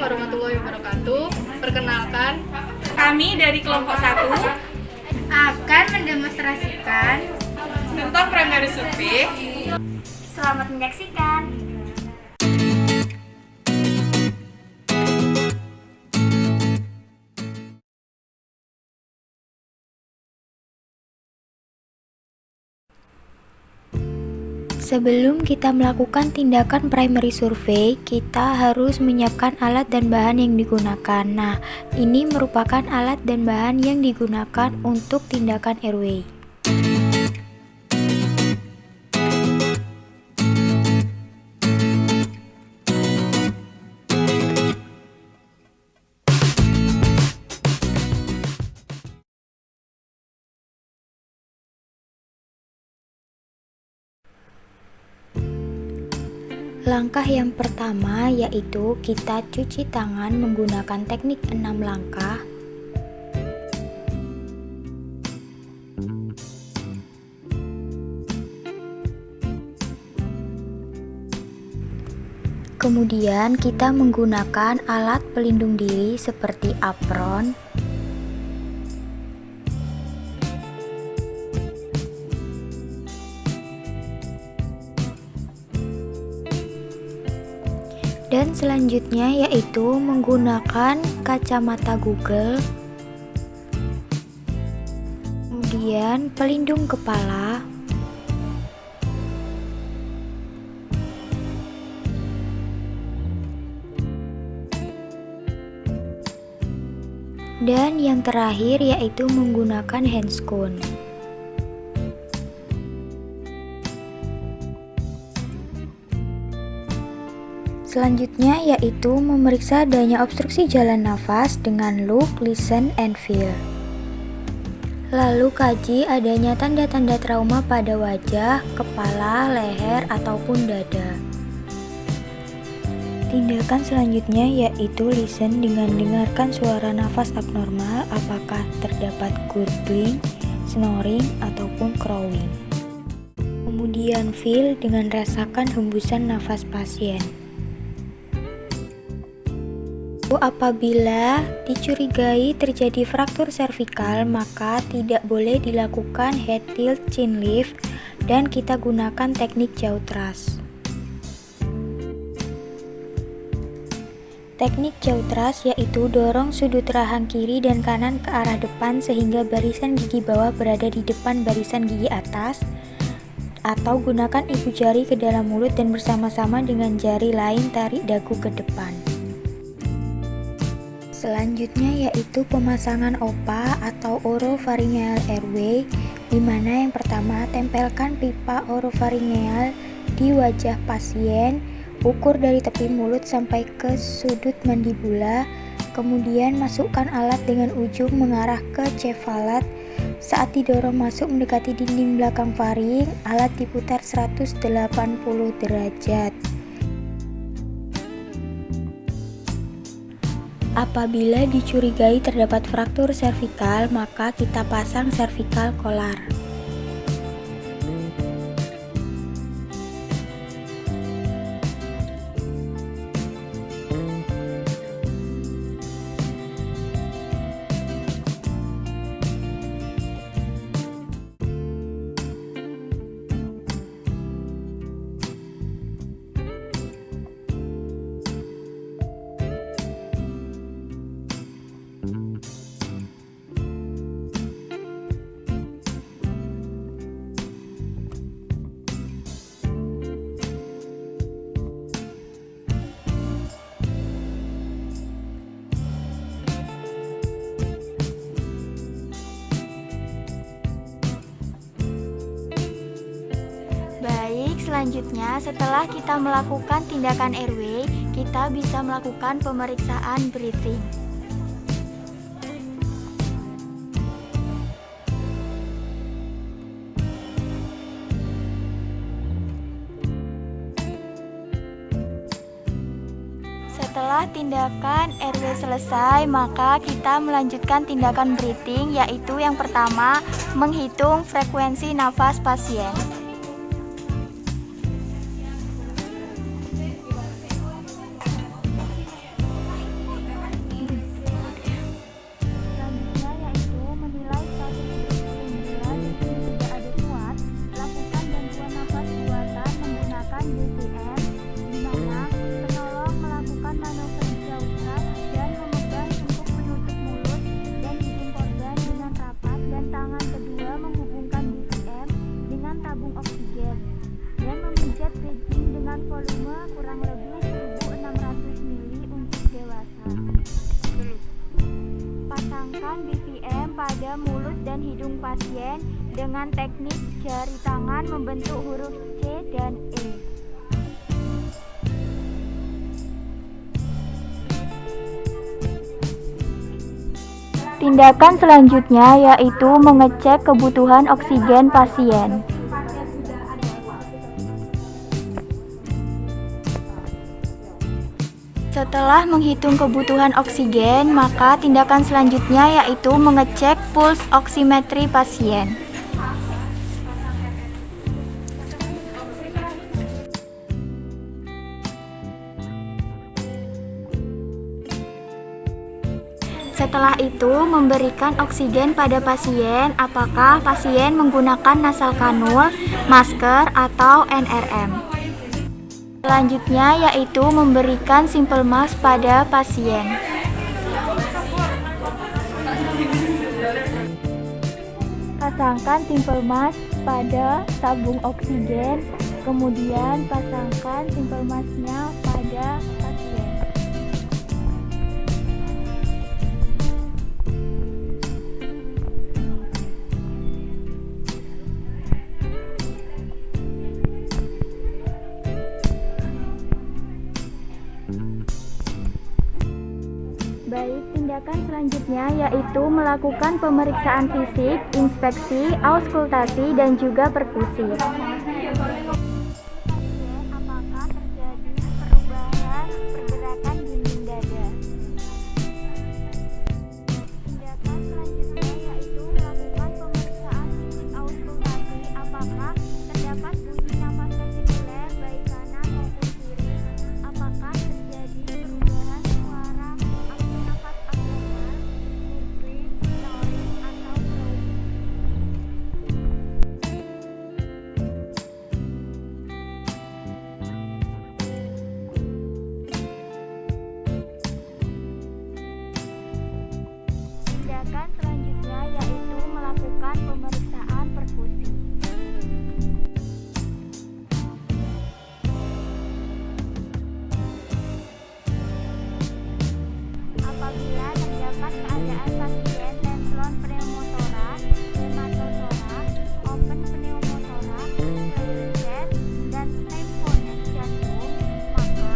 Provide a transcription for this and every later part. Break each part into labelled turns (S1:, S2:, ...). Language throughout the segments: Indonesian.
S1: warahmatullahi wabarakatuh. Perkenalkan,
S2: Kami dari kelompok 1
S3: akan mendemonstrasikan.
S2: tentang primary survey.
S3: Selamat menyaksikan.
S4: Sebelum kita melakukan tindakan primary survey, kita harus menyiapkan alat dan bahan yang digunakan. Nah, ini merupakan alat dan bahan yang digunakan untuk tindakan airway. Langkah yang pertama yaitu kita cuci tangan menggunakan teknik 6 langkah. Kemudian kita menggunakan alat pelindung diri seperti apron, dan selanjutnya yaitu menggunakan kacamata Google, kemudian pelindung kepala, dan yang terakhir yaitu menggunakan handscoon. Selanjutnya yaitu memeriksa adanya obstruksi jalan nafas dengan look, listen, and feel. Lalu kaji adanya tanda-tanda trauma pada wajah, kepala, leher, ataupun dada. Tindakan selanjutnya yaitu listen dengan dengarkan suara nafas abnormal apakah terdapat gurgling, snoring, ataupun crowing. Kemudian feel dengan rasakan hembusan nafas pasien. Apabila dicurigai terjadi fraktur servikal, maka tidak boleh dilakukan head tilt chin lift dan kita gunakan teknik jaw thrust. Teknik jaw thrust yaitu dorong sudut rahang kiri dan kanan ke arah depan sehingga barisan gigi bawah berada di depan barisan gigi atas, atau gunakan ibu jari ke dalam mulut dan bersama-sama dengan jari lain tarik dagu ke depan. Selanjutnya yaitu pemasangan OPA atau oropharyngeal airway, di mana yang pertama tempelkan pipa oropharyngeal di wajah pasien, ukur dari tepi mulut sampai ke sudut mandibula, kemudian masukkan alat dengan ujung mengarah ke cefalat. Saat didorong masuk mendekati dinding belakang faring, alat diputar 180 derajat. Apabila dicurigai terdapat fraktur servikal, maka kita pasang cervical collar. Selanjutnya, setelah kita melakukan tindakan airway, kita bisa melakukan pemeriksaan breathing. Setelah tindakan airway selesai, maka kita melanjutkan tindakan breathing, yaitu yang pertama, menghitung frekuensi nafas pasien. pada mulut dan hidung pasien dengan teknik jari tangan membentuk huruf C dan E. Tindakan selanjutnya yaitu mengecek kebutuhan oksigen pasien. Setelah menghitung kebutuhan oksigen, maka tindakan selanjutnya yaitu mengecek pulse oximetri pasien. Setelah itu, memberikan oksigen pada pasien, apakah pasien menggunakan nasal kanul, masker, atau NRM. Selanjutnya yaitu memberikan simple mask pada pasien. Pasangkan simple mask pada tabung oksigen, kemudian pasangkan simple masknya pada pasien. Baik, tindakan selanjutnya yaitu melakukan pemeriksaan fisik, inspeksi, auskultasi, dan juga perkusi. Apakah terjadi perubahan pergerakan dinding dada? Tindakan selanjutnya yaitu melakukan pemeriksaan fisik auskultasi, apakah terdapat bunyi napas vestikuler baik kanan maupun kiri, apakah terjadi perubahan suara napas abnormal, gurgling, snoring, atau growling. Tindakan selanjutnya yaitu melakukan pemeriksaan perkusi. Apabila terdapat keadaan pasien tenslon pneumotoraks, hematotoraks, open pneumotoraks, failure chest, dan symphonic jantung, maka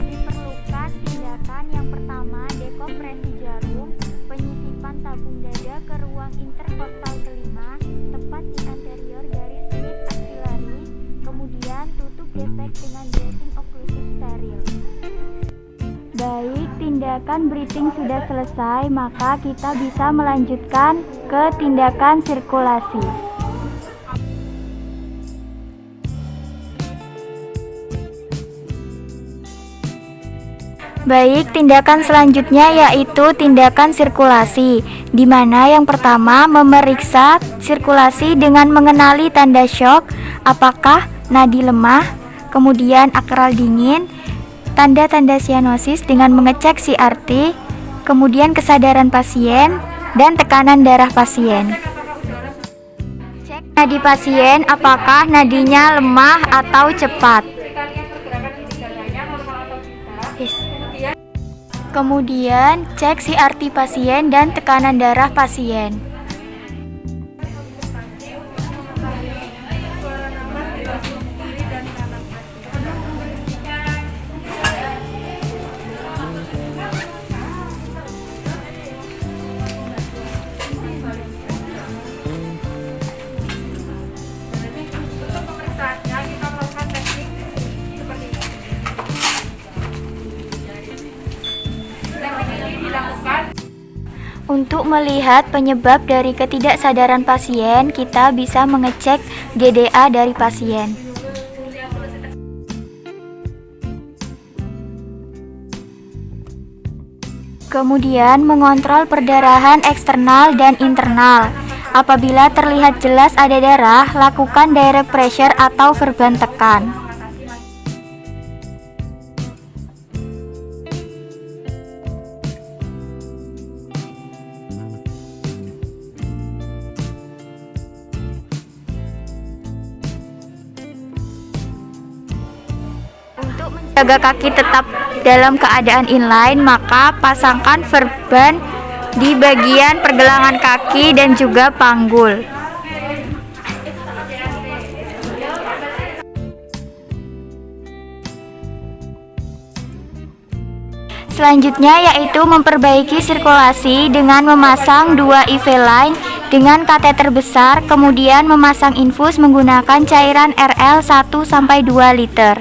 S4: diperlukan tindakan yang pertama, dekompresi jarum, penyisipan tabung dada ke ruang interkostal kelima, tepat di anterior garis slip axillary, kemudian tutup defek dengan dressing oklusif steril. Baik, tindakan breathing sudah selesai, maka kita bisa melanjutkan ke tindakan sirkulasi. Baik, tindakan selanjutnya yaitu tindakan sirkulasi, di mana yang pertama memeriksa sirkulasi dengan mengenali tanda shock, apakah nadi lemah, kemudian akral dingin, tanda-tanda sianosis dengan mengecek CRT, kemudian kesadaran pasien, dan tekanan darah pasien. Cek nadi pasien apakah nadinya lemah atau cepat. Kemudian cek CRT pasien dan tekanan darah pasien. Untuk melihat penyebab dari ketidaksadaran pasien, kita bisa mengecek GDA dari pasien. Kemudian mengontrol perdarahan eksternal dan internal. Apabila terlihat jelas ada darah, lakukan direct pressure atau verban tekan. Untuk menjaga kaki tetap dalam keadaan inline, maka pasangkan verban di bagian pergelangan kaki dan juga panggul. Selanjutnya yaitu memperbaiki sirkulasi dengan memasang 2 IV line dengan kateter besar, kemudian memasang infus menggunakan cairan RL 1-2 liter.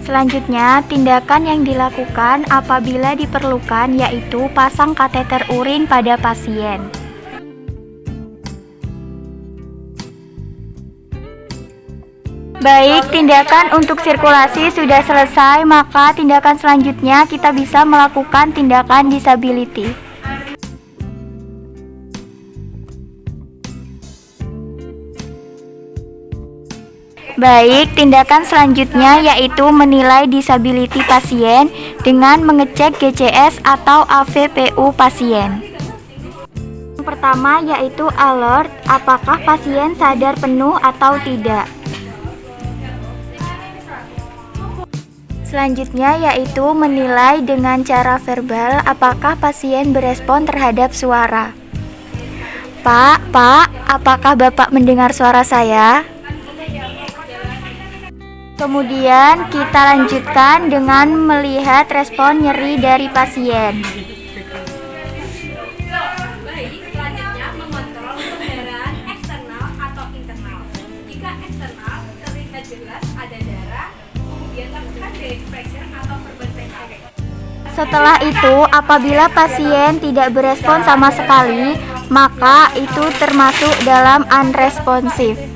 S4: Selanjutnya, tindakan yang dilakukan apabila diperlukan yaitu pasang kateter urin pada pasien. Baik, tindakan untuk sirkulasi sudah selesai, maka tindakan selanjutnya kita bisa melakukan tindakan disability. Baik, tindakan selanjutnya yaitu menilai disability pasien dengan mengecek GCS atau AVPU pasien. Yang pertama yaitu alert, apakah pasien sadar penuh atau tidak. Selanjutnya yaitu menilai dengan cara verbal apakah pasien berespon terhadap suara. Pak, apakah Bapak mendengar suara saya? Kemudian kita lanjutkan dengan melihat respon nyeri dari pasien.
S2: Baik, selanjutnya mengontrol pendarahan eksternal atau internal. Jika eksternal terlihat jelas ada darah, kemudian lakukan direct pressure atau verbal pressure.
S4: Setelah itu, apabila pasien tidak berespon sama sekali, maka itu termasuk dalam unresponsive.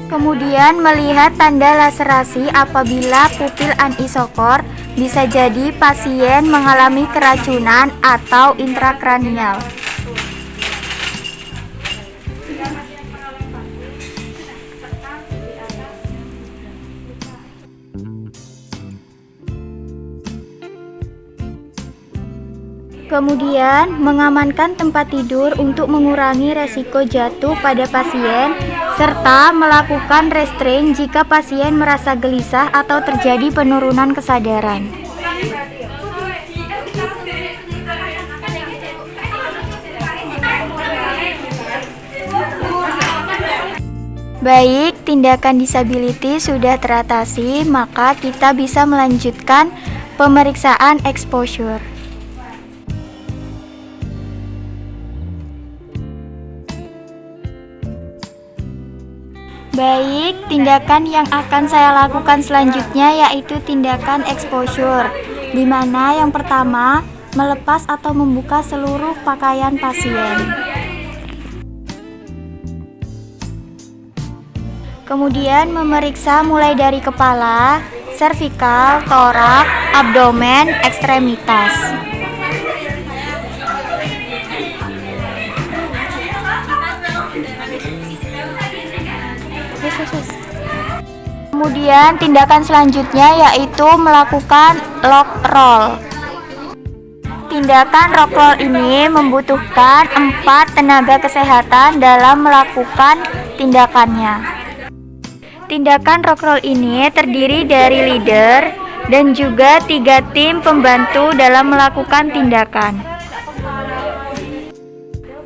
S4: Kemudian melihat tanda laserasi apabila pupil anisokor, bisa jadi pasien mengalami keracunan atau intrakranial. Kemudian, mengamankan tempat tidur untuk mengurangi resiko jatuh pada pasien, serta melakukan restrain jika pasien merasa gelisah atau terjadi penurunan kesadaran. Baik, tindakan disability sudah teratasi, maka kita bisa melanjutkan pemeriksaan exposure. Baik, tindakan yang akan saya lakukan selanjutnya yaitu tindakan exposure, di mana yang pertama melepas atau membuka seluruh pakaian pasien. Kemudian memeriksa mulai dari kepala, servikal, torak, abdomen, ekstremitas. Kemudian tindakan selanjutnya yaitu melakukan lock roll. Tindakan lock roll ini membutuhkan 4 tenaga kesehatan dalam melakukan tindakannya. Tindakan lock roll ini terdiri dari leader dan juga 3 tim pembantu dalam melakukan tindakan.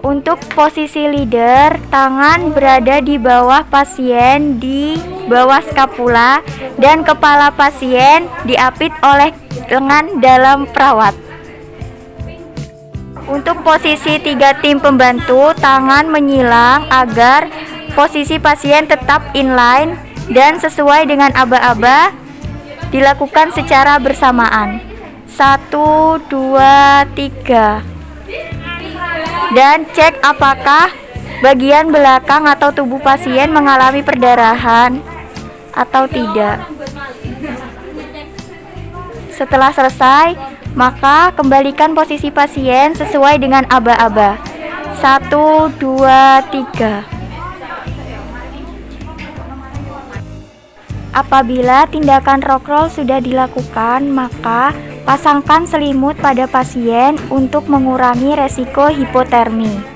S4: Untuk posisi leader, tangan berada di bawah pasien di bawah skapula dan kepala pasien diapit oleh lengan dalam perawat. Untuk posisi 3 tim pembantu, tangan menyilang agar posisi pasien tetap inline dan sesuai dengan aba-aba dilakukan secara bersamaan. 1, 2, 3. Dan cek apakah bagian belakang atau tubuh pasien mengalami perdarahan atau tidak. Setelah selesai, maka kembalikan posisi pasien sesuai dengan aba-aba. 1, 2, 3. Apabila tindakan lock roll sudah dilakukan, maka pasangkan selimut pada pasien untuk mengurangi resiko hipotermi.